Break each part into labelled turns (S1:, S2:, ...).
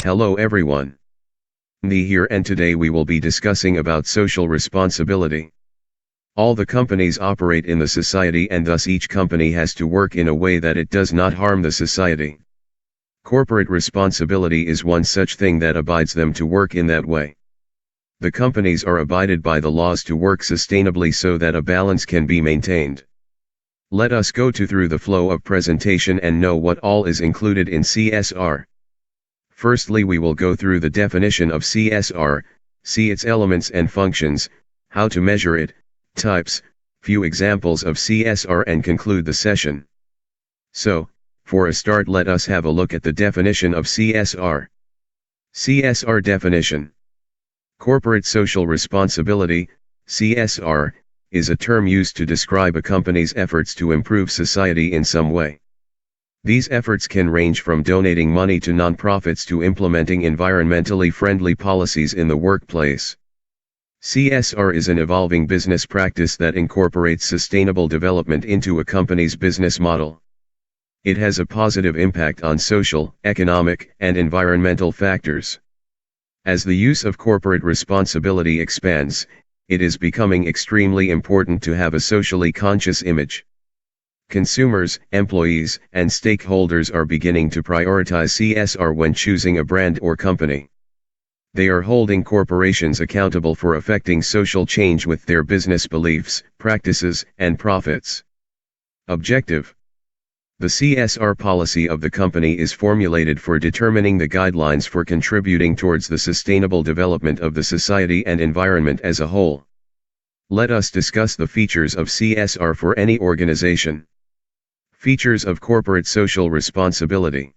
S1: Hello everyone. Me here, and today we will be discussing about social responsibility. All the companies operate in the society, and thus each company has to work in a way that it does not harm the society. Corporate responsibility is one such thing that abides them to work in that way. The companies are abided by the laws to work sustainably so that a balance can be maintained. Let us go through the flow of presentation and know what all is included in CSR. Firstly, we will go through the definition of CSR, see its elements and functions, how to measure it, types, few examples of CSR, and conclude the session. So, for a start, let us have a look at the definition of CSR. CSR definition. Corporate social responsibility, CSR, is a term used to describe a company's efforts to improve society in some way. These efforts can range from donating money to nonprofits to implementing environmentally friendly policies in the workplace. CSR is an evolving business practice that incorporates sustainable development into a company's business model. It has a positive impact on social, economic, and environmental factors. As the use of corporate responsibility expands, it is becoming extremely important to have a socially conscious image. Consumers, employees, and stakeholders are beginning to prioritize CSR when choosing a brand or company. They are holding corporations accountable for affecting social change with their business beliefs, practices, and profits. Objective. The CSR policy of the company is formulated for determining the guidelines for contributing towards the sustainable development of the society and environment as a whole. Let us discuss the features of CSR for any organization. Features of corporate social responsibility.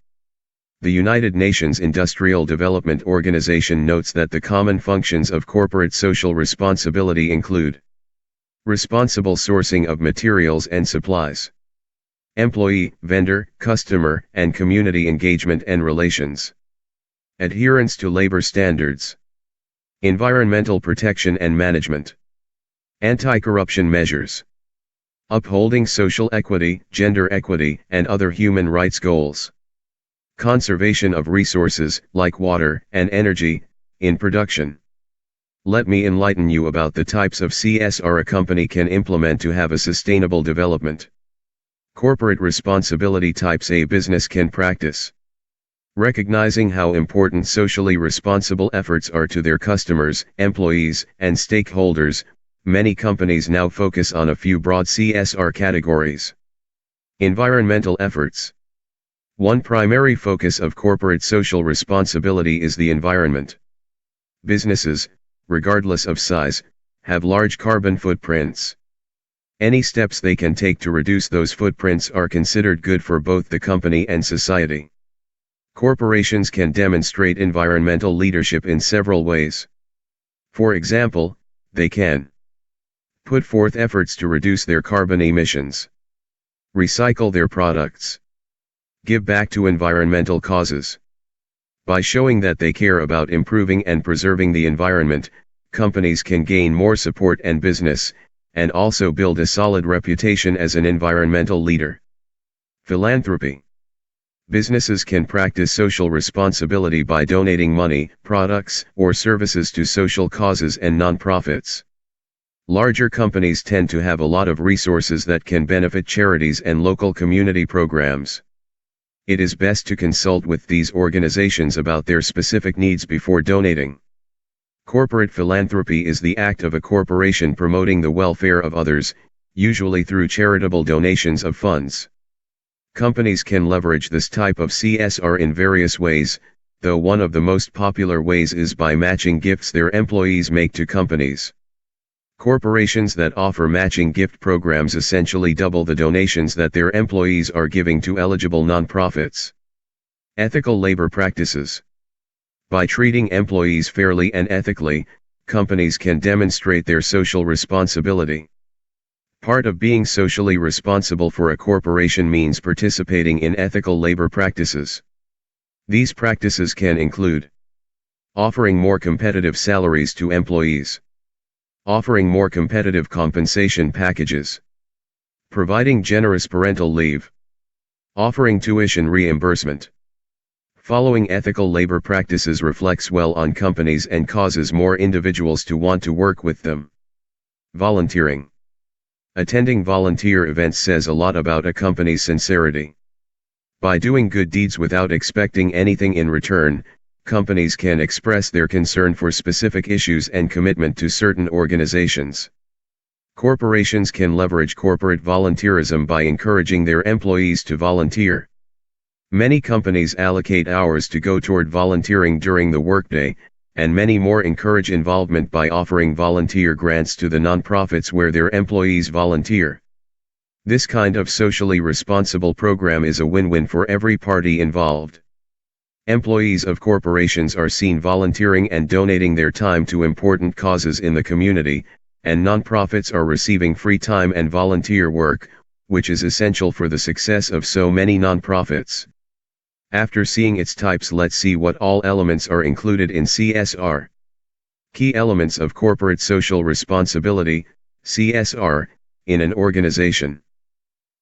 S1: The United Nations Industrial Development Organization notes that the common functions of corporate social responsibility include responsible sourcing of materials and supplies, employee, vendor, customer, and community engagement and relations, adherence to labor standards, environmental protection and management, anti-corruption measures, upholding social equity, gender equity, and other human rights goals, conservation of resources, like water and energy, in production. Let me enlighten you about the types of CSR a company can implement to have a sustainable development. Corporate responsibility types. A business can practice recognizing how important socially responsible efforts are to their customers, employees, and stakeholders. Many companies now focus on a few broad CSR categories. Environmental efforts. One primary focus of corporate social responsibility is the environment. Businesses, regardless of size, have large carbon footprints. Any steps they can take to reduce those footprints are considered good for both the company and society. Corporations can demonstrate environmental leadership in several ways. For example, they can put forth efforts to reduce their carbon emissions, recycle their products, give back to environmental causes. By showing that they care about improving and preserving the environment, companies can gain more support and business, and also build a solid reputation as an environmental leader. Philanthropy. Businesses can practice social responsibility by donating money, products, or services to social causes and nonprofits. Larger companies tend to have a lot of resources that can benefit charities and local community programs. It is best to consult with these organizations about their specific needs before donating. Corporate philanthropy is the act of a corporation promoting the welfare of others, usually through charitable donations of funds. Companies can leverage this type of CSR in various ways, though one of the most popular ways is by matching gifts their employees make to companies. Corporations that offer matching gift programs essentially double the donations that their employees are giving to eligible nonprofits. Ethical labor practices. By treating employees fairly and ethically, companies can demonstrate their social responsibility. Part of being socially responsible for a corporation means participating in ethical labor practices. These practices can include offering more competitive salaries to employees, offering more competitive compensation packages, providing generous parental leave, offering tuition reimbursement, Following ethical labor practices reflects well on companies and causes more individuals to want to work with them. Volunteering. Attending volunteer events says a lot about a company's sincerity. By doing good deeds without expecting anything in return, companies can express their concern for specific issues and commitment to certain organizations. Corporations can leverage corporate volunteerism by encouraging their employees to volunteer. Many companies allocate hours to go toward volunteering during the workday, and many more encourage involvement by offering volunteer grants to the nonprofits where their employees volunteer. This kind of socially responsible program is a win-win for every party involved. Employees of corporations are seen volunteering and donating their time to important causes in the community, and nonprofits are receiving free time and volunteer work, which is essential for the success of so many nonprofits. After seeing its types, let's see what all elements are included in CSR. Key elements of corporate social responsibility, CSR, in an organization.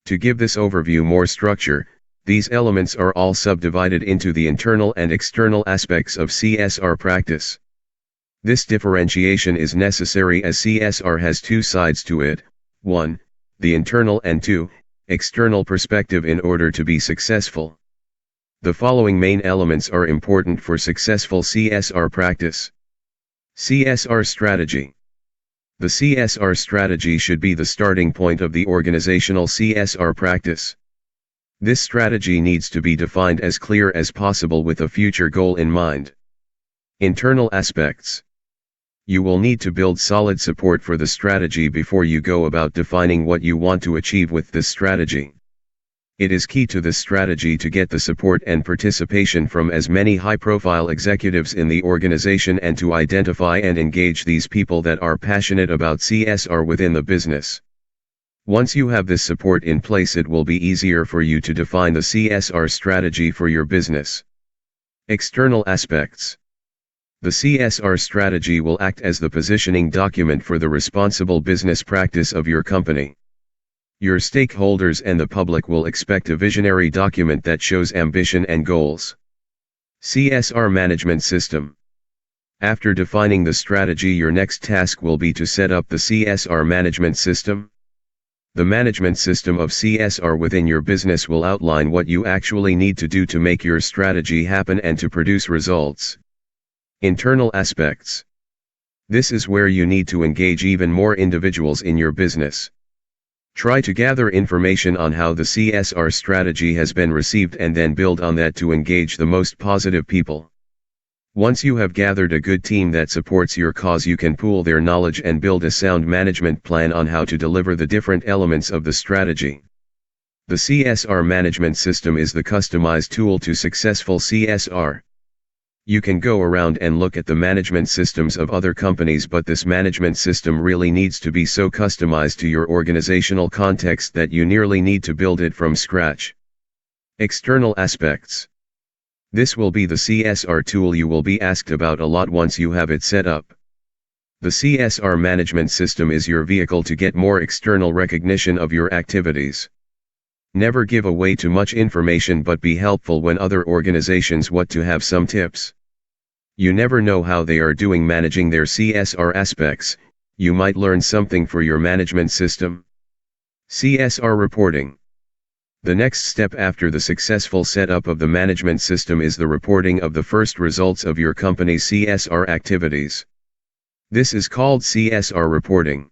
S1: To give this overview more structure, these elements are all subdivided into the internal and external aspects of CSR practice. This differentiation is necessary as CSR has two sides to it, 1, the internal, and 2, external perspective in order to be successful. The following main elements are important for successful CSR practice. CSR strategy. The CSR strategy should be the starting point of the organizational CSR practice. This strategy needs to be defined as clear as possible with a future goal in mind. Internal aspects. You will need to build solid support for the strategy before you go about defining what you want to achieve with this strategy. It is key to this strategy to get the support and participation from as many high-profile executives in the organization and to identify and engage these people that are passionate about CSR within the business. Once you have this support in place, it will be easier for you to define the CSR strategy for your business. External aspects. The CSR strategy will act as the positioning document for the responsible business practice of your company. Your stakeholders and the public will expect a visionary document that shows ambition and goals. CSR management system. After defining the strategy, your next task will be to set up the CSR management system. The management system of CSR within your business will outline what you actually need to do to make your strategy happen and to produce results. Internal aspects. This is where you need to engage even more individuals in your business. Try to gather information on how the CSR strategy has been received and then build on that to engage the most positive people. Once you have gathered a good team that supports your cause, you can pool their knowledge and build a sound management plan on how to deliver the different elements of the strategy. The CSR management system is the customized tool to successful CSR. You can go around and look at the management systems of other companies, but this management system really needs to be so customized to your organizational context that you nearly need to build it from scratch. External aspects. This will be the CSR tool you will be asked about a lot once you have it set up. The CSR management system is your vehicle to get more external recognition of your activities. Never give away too much information, but be helpful when other organizations want to have some tips. You never know how they are doing managing their CSR aspects. You might learn something for your management system. CSR reporting. The next step after the successful setup of the management system is the reporting of the first results of your company's CSR activities. This is called CSR reporting.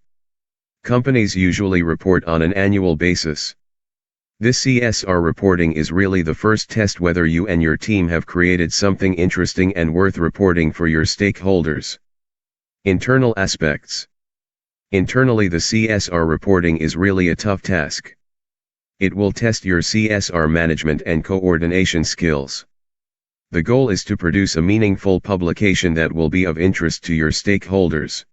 S1: Companies usually report on an annual basis. This CSR reporting is really the first test whether you and your team have created something interesting and worth reporting for your stakeholders. Internal aspects. Internally, the CSR reporting is really a tough task. It will test your CSR management and coordination skills. The goal is to produce a meaningful publication that will be of interest to your stakeholders.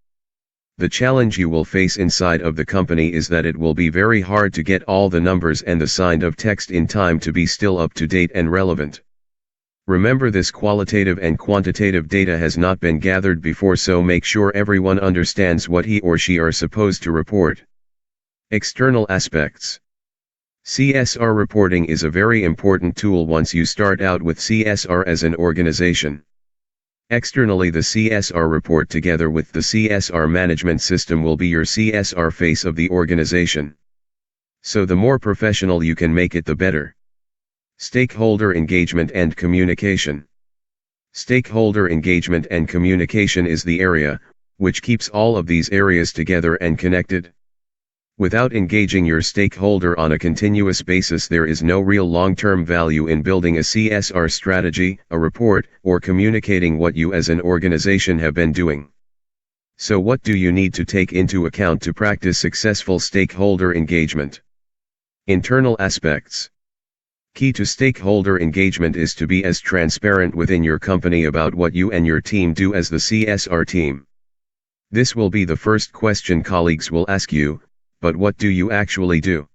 S1: The challenge you will face inside of the company is that it will be very hard to get all the numbers and the signed of text in time to be still up to date and relevant. Remember, this qualitative and quantitative data has not been gathered before, so make sure everyone understands what he or she are supposed to report. External aspects. CSR reporting is a very important tool once you start out with CSR as an organization. Externally, the CSR report together with the CSR management system will be your CSR face of the organization. So the more professional you can make it, the better. Stakeholder engagement and communication. Stakeholder engagement and communication is the area which keeps all of these areas together and connected. Without engaging your stakeholder on a continuous basis, there is no real long-term value in building a CSR strategy, a report, or communicating what you as an organization have been doing. So what do you need to take into account to practice successful stakeholder engagement? Internal aspects. Key to stakeholder engagement is to be as transparent within your company about what you and your team do as the CSR team. This will be the first question colleagues will ask you, but what do you actually do?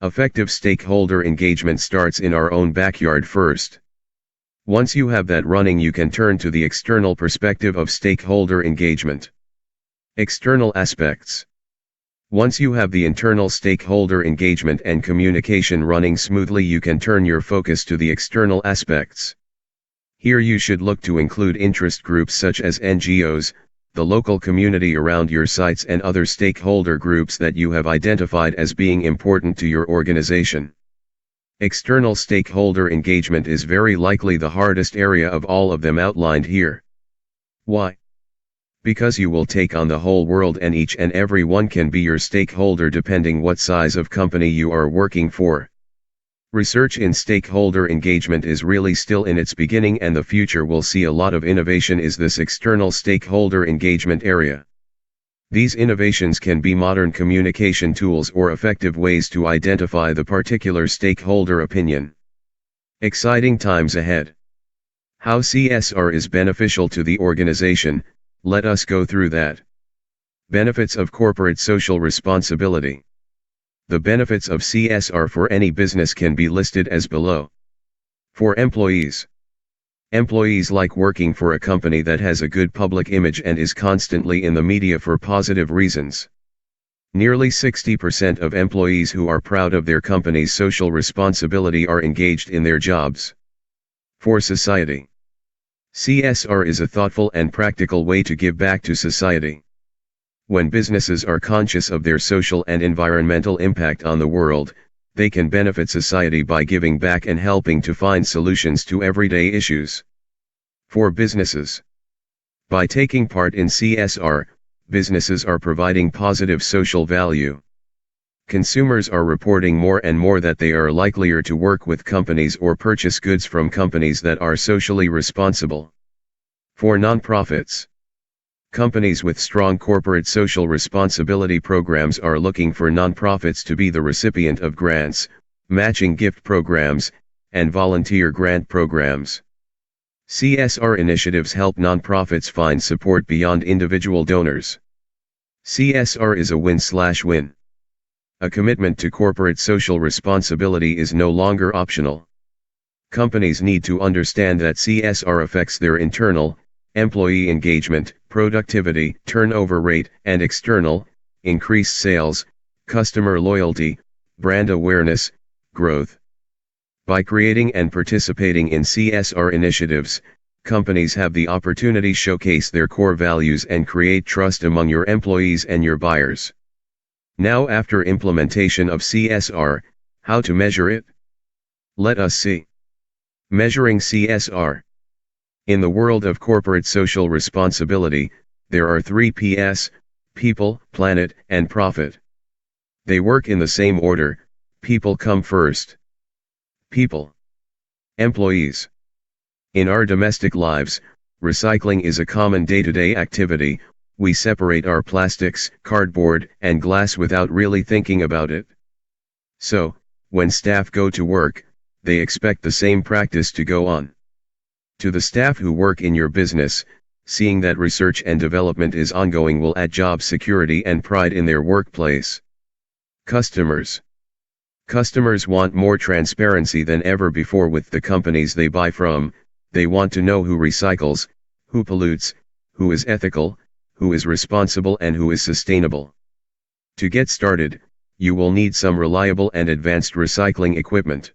S1: Effective stakeholder engagement starts in our own backyard first. Once you have that running, you can turn to the external perspective of stakeholder engagement. External aspects. Once you have the internal stakeholder engagement and communication running smoothly, you can turn your focus to the external aspects. Here you should look to include interest groups such as NGOs, the local community around your sites, and other stakeholder groups that you have identified as being important to your organization. External stakeholder engagement is very likely the hardest area of all of them outlined here. Why? Because you will take on the whole world, and each and every one can be your stakeholder depending what size of company you are working for. Research in stakeholder engagement is really still in its beginning, and the future will see a lot of innovation is this external stakeholder engagement area. These innovations can be modern communication tools or effective ways to identify the particular stakeholder opinion. Exciting times ahead. How CSR is beneficial to the organization, let us go through that. Benefits of corporate social responsibility. The benefits of CSR for any business can be listed as below. For employees. Employees like working for a company that has a good public image and is constantly in the media for positive reasons. Nearly 60% of employees who are proud of their company's social responsibility are engaged in their jobs. For society. CSR is a thoughtful and practical way to give back to society. When businesses are conscious of their social and environmental impact on the world, they can benefit society by giving back and helping to find solutions to everyday issues. For businesses. By taking part in CSR, businesses are providing positive social value. Consumers are reporting more and more that they are likelier to work with companies or purchase goods from companies that are socially responsible. For nonprofits. Companies with strong corporate social responsibility programs are looking for nonprofits to be the recipient of grants, matching gift programs, and volunteer grant programs. CSR initiatives help nonprofits find support beyond individual donors. CSR is a win-win. A commitment to corporate social responsibility is no longer optional. Companies need to understand that CSR affects their internal, employee engagement, productivity, turnover rate, and external, increased sales, customer loyalty, brand awareness, growth. By creating and participating in CSR initiatives, companies have the opportunity to showcase their core values and create trust among your employees and your buyers. Now, after implementation of CSR, how to measure it? Let us see. Measuring CSR. In the world of corporate social responsibility, there are 3 Ps: people, planet, and profit. They work in the same order. People come first. People. Employees. In our domestic lives, recycling is a common day-to-day activity. We separate our plastics, cardboard, and glass without really thinking about it. So, when staff go to work, they expect the same practice to go on. To the staff who work in your business, seeing that research and development is ongoing will add job security and pride in their workplace. Customers. Customers want more transparency than ever before with the companies they buy from. They want to know who recycles, who pollutes, who is ethical, who is responsible, and who is sustainable. To get started, you will need some reliable and advanced recycling equipment.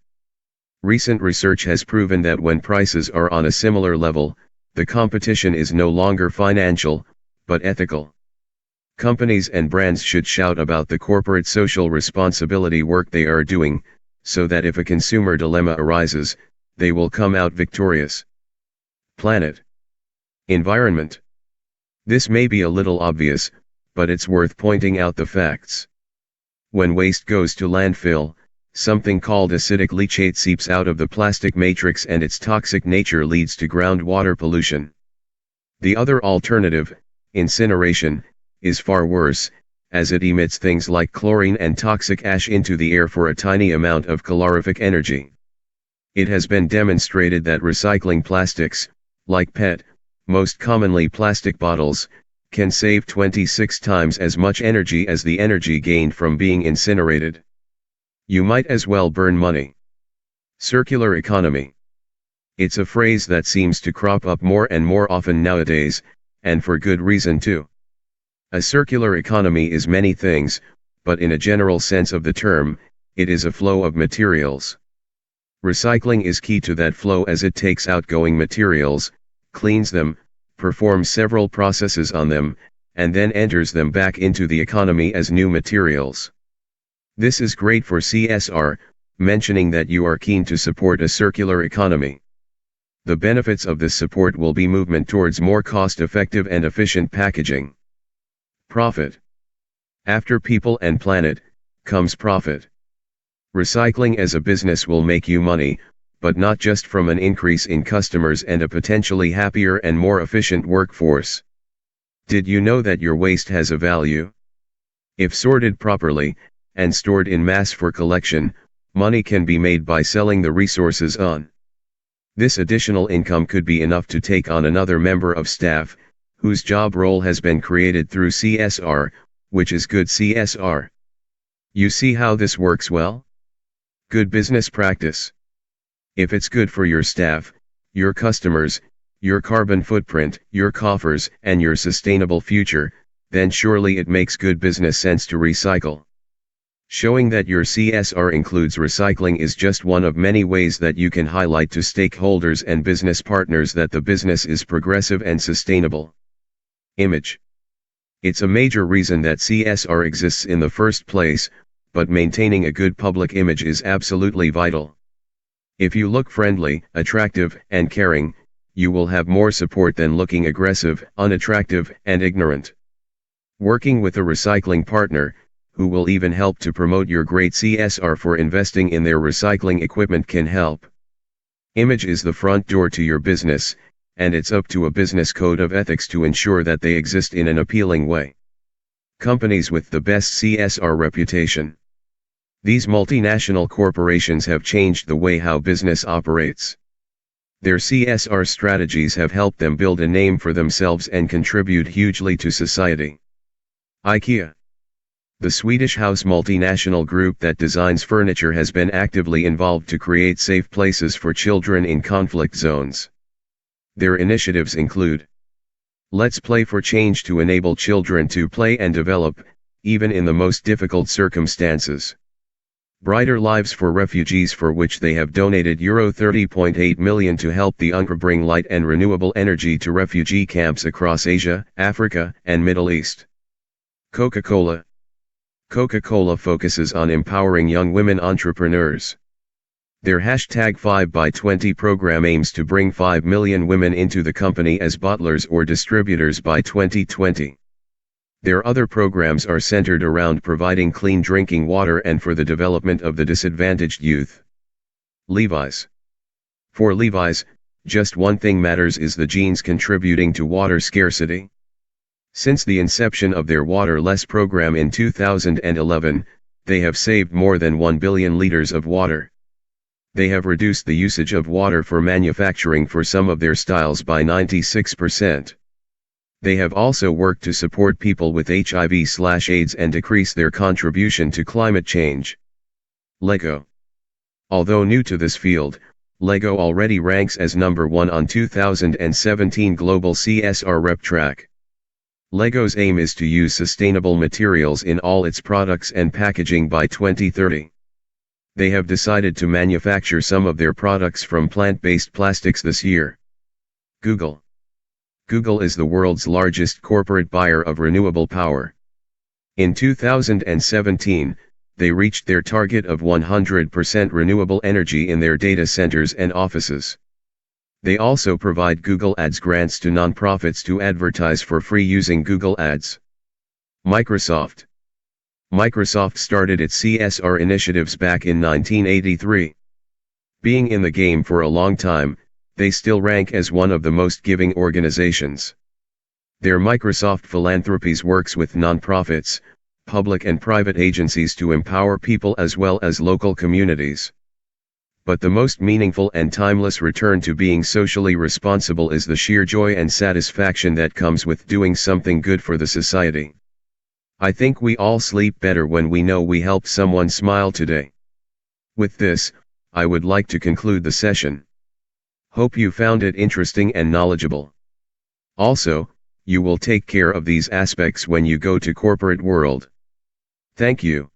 S1: Recent research has proven that when prices are on a similar level, the competition is no longer financial, but ethical. Companies and brands should shout about the corporate social responsibility work they are doing, so that if a consumer dilemma arises, they will come out victorious. Planet. Environment. This may be a little obvious, but it's worth pointing out the facts. When waste goes to landfill, something called acidic leachate seeps out of the plastic matrix and its toxic nature leads to groundwater pollution. The other alternative, incineration, is far worse, as it emits things like chlorine and toxic ash into the air for a tiny amount of calorific energy. It has been demonstrated that recycling plastics, like PET, most commonly plastic bottles, can save 26 times as much energy as the energy gained from being incinerated. You might as well burn money. Circular economy. It's a phrase that seems to crop up more and more often nowadays, and for good reason too. A circular economy is many things, but in a general sense of the term, it is a flow of materials. Recycling is key to that flow as it takes outgoing materials, cleans them, performs several processes on them, and then enters them back into the economy as new materials. This is great for CSR, mentioning that you are keen to support a circular economy. The benefits of this support will be movement towards more cost-effective and efficient packaging. Profit. After people and planet, comes profit. Recycling as a business will make you money, but not just from an increase in customers and a potentially happier and more efficient workforce. Did you know that your waste has a value? If sorted properly, and stored in mass for collection, money can be made by selling the resources on. This additional income could be enough to take on another member of staff, whose job role has been created through CSR, which is good CSR. You see how this works well? Good business practice. If it's good for your staff, your customers, your carbon footprint, your coffers, and your sustainable future, then surely it makes good business sense to recycle. Showing that your CSR includes recycling is just one of many ways that you can highlight to stakeholders and business partners that the business is progressive and sustainable. Image. It's a major reason that CSR exists in the first place, but maintaining a good public image is absolutely vital. If you look friendly, attractive, and caring, you will have more support than looking aggressive, unattractive, and ignorant. Working with a recycling partner, who will even help to promote your great CSR for investing in their recycling equipment can help. Image is the front door to your business, and it's up to a business code of ethics to ensure that they exist in an appealing way. Companies with the best CSR reputation. These multinational corporations have changed the way how business operates. Their CSR strategies have helped them build a name for themselves and contribute hugely to society. IKEA. The Swedish house multinational group that designs furniture has been actively involved to create safe places for children in conflict zones. Their initiatives include Let's Play for Change to enable children to play and develop, even in the most difficult circumstances. Brighter Lives for Refugees, for which they have donated euro 30.8 million to help the UNRWA bring light and renewable energy to refugee camps across Asia, Africa, and Middle East. Coca-Cola. Coca-Cola focuses on empowering young women entrepreneurs. Their #5by20 program aims to bring 5 million women into the company as bottlers or distributors by 2020. Their other programs are centered around providing clean drinking water and for the development of the disadvantaged youth. Levi's. For Levi's, just one thing matters: is the jeans contributing to water scarcity. Since the inception of their Water Less program in 2011, they have saved more than 1 billion liters of water. They have reduced the usage of water for manufacturing for some of their styles by 96%. They have also worked to support people with HIV/AIDS and decrease their contribution to climate change. Lego. Although new to this field, Lego already ranks as number 1 on 2017 Global CSR Rep Track. LEGO's aim is to use sustainable materials in all its products and packaging by 2030. They have decided to manufacture some of their products from plant-based plastics this year. Google. Google is the world's largest corporate buyer of renewable power. In 2017, they reached their target of 100% renewable energy in their data centers and offices. They also provide Google Ads grants to nonprofits to advertise for free using Google Ads. Microsoft. Microsoft started its CSR initiatives back in 1983. Being in the game for a long time, they still rank as one of the most giving organizations. Their Microsoft Philanthropies works with nonprofits, public and private agencies to empower people as well as local communities. But the most meaningful and timeless return to being socially responsible is the sheer joy and satisfaction that comes with doing something good for the society. I think we all sleep better when we know we helped someone smile today. With this, I would like to conclude the session. Hope you found it interesting and knowledgeable. Also, you will take care of these aspects when you go to corporate world. Thank you.